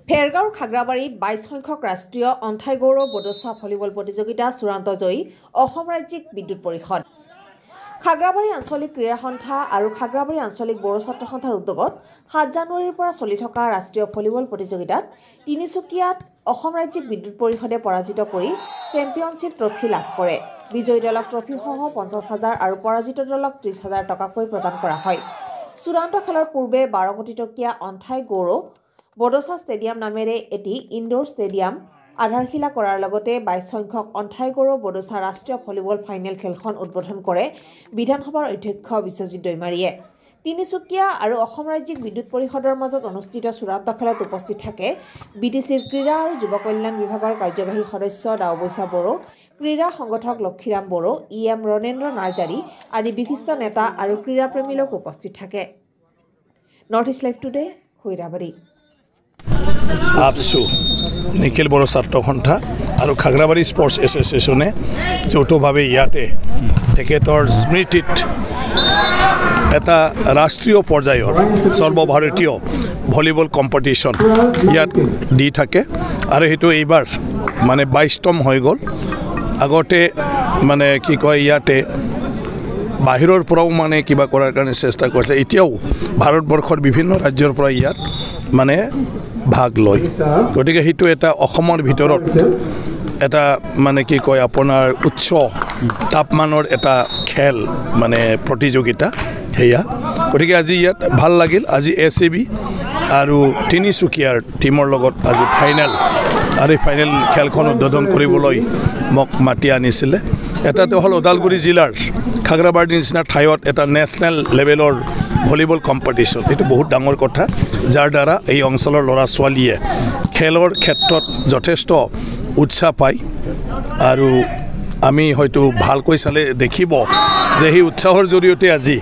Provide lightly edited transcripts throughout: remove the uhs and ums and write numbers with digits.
ফেৰগাঁও খাগ্ৰাবাৰীত 22 সংখ্যক ৰাষ্ট্ৰীয় অন্থাই গৌৰৱ বডোচা ভলীবল প্ৰতিযোগিতা চূড়ান্ত জয়ী অসম ৰাজ্যিক বিদ্যুৎ পৰিষদ খাগ্ৰাবাৰী আঞ্চলিক ক্ৰীড়া সন্থা আৰু খাগ্ৰাবাৰী আঞ্চলিক বড়ো ছাত্ৰ সন্থাৰ উদ্যোগত 7 জানুৱাৰীৰ পৰা চলি থকা ৰাষ্ট্ৰীয় ভলীবল প্ৰতিযোগিতাত তিনিচুকীয়াত অসম ৰাজ্যিক বিদ্যুৎ পৰিষদে পৰাজিত কৰি চেম্পিয়নশ্বিপ ট্ৰফি লাভ কৰে বিজয়ী দলক ট্ৰফিসহ 50,000 আৰু পৰাজিত দলক 30,000 টকাকৈ প্ৰদান কৰা হয় চূড়ান্ত খেলৰ পূৰ্বে 12 কোটি টকীয়া অন্থাই গৌৰৱ বডোচা ষ্টেডিয়াম নামেৰে এটি ইনডোৰ ষ্টেডিয়াম আধাৰশিলা কৰাৰ লগতে 22 সংখ্যক অন্থাই গৌৰৱ বডোচা ৰাষ্ট্ৰীয় ভলীবল ফাইনেল খেলখন উদ্বোধন কৰে বিধানসভাৰ অধ্যক্ষ বিশ্বজিৎ দৈমাৰীয়ে তিনিচুকীয়া আৰু অসম ৰাজ্যিক বিদ্যুৎ পৰিষদৰ মাজত অনুষ্ঠিত চূড়ান্ত খেলত উপস্থিত থাকে বিটিচিৰ ক্ৰীড়া আৰু যুৱ কল্যাণ বিভাগৰ কাৰ্যবাহী সদস্য দাওবৈচা বড়ো ক্ৰীড়া সংগঠক লক্ষীৰাম বড়ো ইএম ৰণেন্দ্ৰ নাৰ্জাৰী আদি বিশিষ্ট নেতা আৰু ক্ৰীড়াপ্ৰেমী লোক উপস্থিত থাকে north east live today Khairabari ABSU নিখিল বড়ো ছাত্ৰ সন্থা আৰু খাগ্ৰাবাৰী স্পৰ্টছ এছ'চিয়েশ্যনে যৌথভাৱে ইয়াতে তেখেতৰ স্মৃতিত এটা ৰাষ্ট্ৰীয় পৰ্যায়ৰ সৰ্বভাৰতীয় ভলীবল কম্পিটিশ্যন ইয়াত দি থাকে আৰু সেইটো এইবাৰ মানে 22তম হৈ গ'ল আগতে মানে কি কয় ইয়াতে বাহিৰৰ পৰাও মানে কিবা কৰাৰ কাৰণে চেষ্টা কৰিছে এতিয়াও ভাৰতবৰ্ষৰ বিভিন্ন ৰাজ্যৰ পৰা ইয়াত মানে ভাগ লয় গতিকে সেইটো এটা অসমৰ ভিতৰত এটা মানে কি কয় আপোনাৰ উচ্চ তাপমানৰ এটা খেল মানে প্ৰতিযোগিতা হেয়া গতিকে আজি ইয়াত ভাল লাগিল আজি এছএবি আৰু তিনিচুকীয়াৰ টিমৰ লগত আজি ফাইনেল আৰু ফাইনেল খেলখন উদ্বোধন কৰিবলৈ মোক মাতি আনিছিলে এটাটো হ'ল ওদালগুৰি জিলাৰ খাগ্ৰাবাৰীৰ নিচিনা ঠাইত এটা নেশ্যনেল লেভেলৰ ভলীবল কম্পিটিশ্যন এইটো বহুত ডাঙৰ কথা যাৰ দ্বাৰা এই অঞ্চলৰ ল'ৰা ছোৱালীয়ে খেলৰ ক্ষেত্ৰত যথেষ্ট উৎসাহ পায় আৰু আমি হয়তো ভালকৈ চালে দেখিব যে সেই উৎসাহৰ জৰিয়তে আজি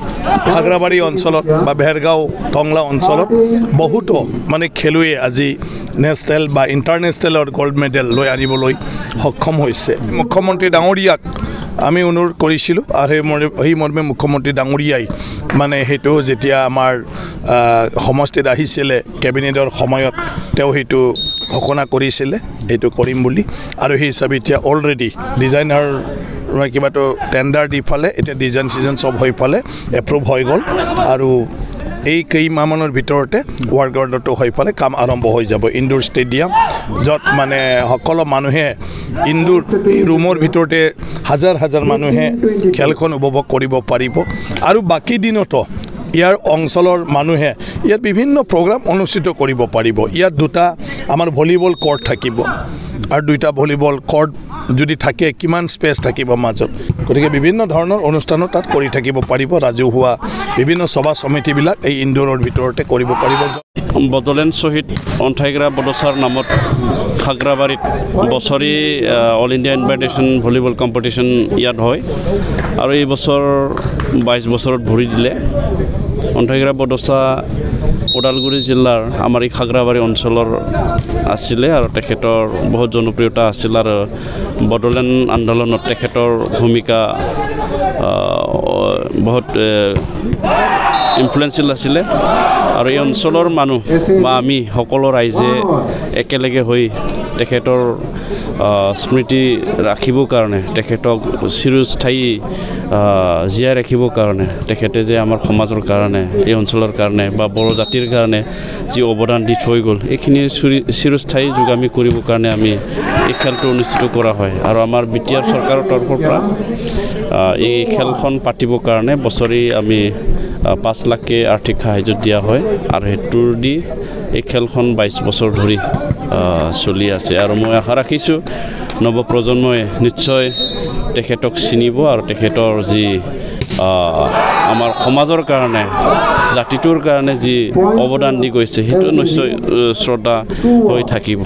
খাগ্ৰাবাৰী অঞ্চলত বা ভেৰগাঁও টংলা অঞ্চলত বহুতো মানে খেলুৱৈ আজি নেশ্যনেল বা ইণ্টাৰনেশ্যনেলৰ গ'ল্ড মেডেল লৈ আনিবলৈ সক্ষম হৈছে মুখ্যমন্ত্ৰী ডাঙৰীয়াক আমি অনুৰোধ কৰিছিলোঁ আৰু সেই মৰ্মে মুখ্যমন্ত্ৰী ডাঙৰীয়াই মানে সেইটো যেতিয়া আমাৰ সমষ্টিত আহিছিলে কেবিনেটৰ সময়ত তেওঁ সেইটো ঘোষণা কৰিছিলে এইটো কৰিম বুলি আৰু সেই হিচাপে এতিয়া অলৰেডি ডিজাইনাৰ কিবাটো টেণ্ডাৰ দি ফালে এতিয়া ডিজাইন চিজন চব হৈ ফালে এপ্ৰুভ হৈ গ'ল আৰু এই কেইমাহমানৰ ভিতৰতে ৱাৰ্ক অৰ্ডাৰটো হৈ ফালে কাম আৰম্ভ হৈ যাব ইনডোৰ ষ্টেডিয়াম য'ত মানে সকলো মানুহে ইনডোৰ এই ৰুমৰ ভিতৰতে হাজাৰ হাজাৰ মানুহে খেলখন উপভোগ কৰিব পাৰিব আৰু বাকী দিনতো ইয়াৰ অঞ্চলৰ মানুহে ইয়াত বিভিন্ন প্ৰগ্ৰাম অনুষ্ঠিত কৰিব পাৰিব ইয়াত দুটা আমাৰ ভলীবল কৰ্ট থাকিব আৰু দুটা ভলীবল কৰ্ট যদি থাকে কিমান স্পেচ থাকিব মাজত গতিকে বিভিন্ন ধৰণৰ অনুষ্ঠানো তাত কৰি থাকিব পাৰিব ৰাজহুৱা বিভিন্ন সভা সমিতিবিলাক এই ইনডোৰৰ ভিতৰতে কৰিব পাৰিব বডোলেণ্ড শ্বহীদ অন্থাইগৰা বডোচাৰ নামত খাগ্ৰাবাৰীত বছৰি all India invitation volleyball competition ইয়াত হয় আৰু এই বছৰ 22 বছৰত ভৰি দিলে অন্থাইগৰা বডোচা ওদালগুৰি জিলাৰ আমাৰ এই খাগ্ৰাবাৰী অঞ্চলৰ আছিলে আৰু তেখেতৰ বহুত জনপ্ৰিয়তা আছিল আৰু বডোলেণ্ড আন্দোলনত তেখেতৰ ভূমিকা বহুত ইনফ্লুৱেঞ্চিয়েল আছিলে আৰু এই অঞ্চলৰ মানুহ বা আমি সকলো ৰাইজে একেলগে হৈ তেখেতৰ স্মৃতি ৰাখিবৰ কাৰণে তেখেতক চিৰস্থায়ী জীয়াই ৰাখিবৰ কাৰণে তেখেতে যে আমাৰ সমাজৰ কাৰণে এই অঞ্চলৰ কাৰণে বা বড়ো জাতিৰ কাৰণে যি অৱদান দি থৈ গ'ল এইখিনি চিৰস্থায়ী যোগামী কৰিবৰ কাৰণে আমি এই খেলটো অনুষ্ঠিত কৰা হয় আৰু আমাৰ বিটিআৰ চৰকাৰৰ তৰফৰ পৰা এই খেলখন পাতিবৰ কাৰণে বছৰি আমি 5 লাখকে আৰ্থিক সাহায্য দিয়া হয় আৰু হেতুৰ দি এই খেলখন 22 বছৰ ধৰি চলি আছে আৰু মই আশা ৰাখিছোঁ নৱপ্ৰজন্মই নিশ্চয় তেখেতক চিনিব আৰু তেখেতৰ যি আমাৰ সমাজৰ কাৰণে জাতিটোৰ কাৰণে যি অৱদান দি গৈছে সেইটো নিশ্চয় শ্ৰদ্ধা হৈ থাকিব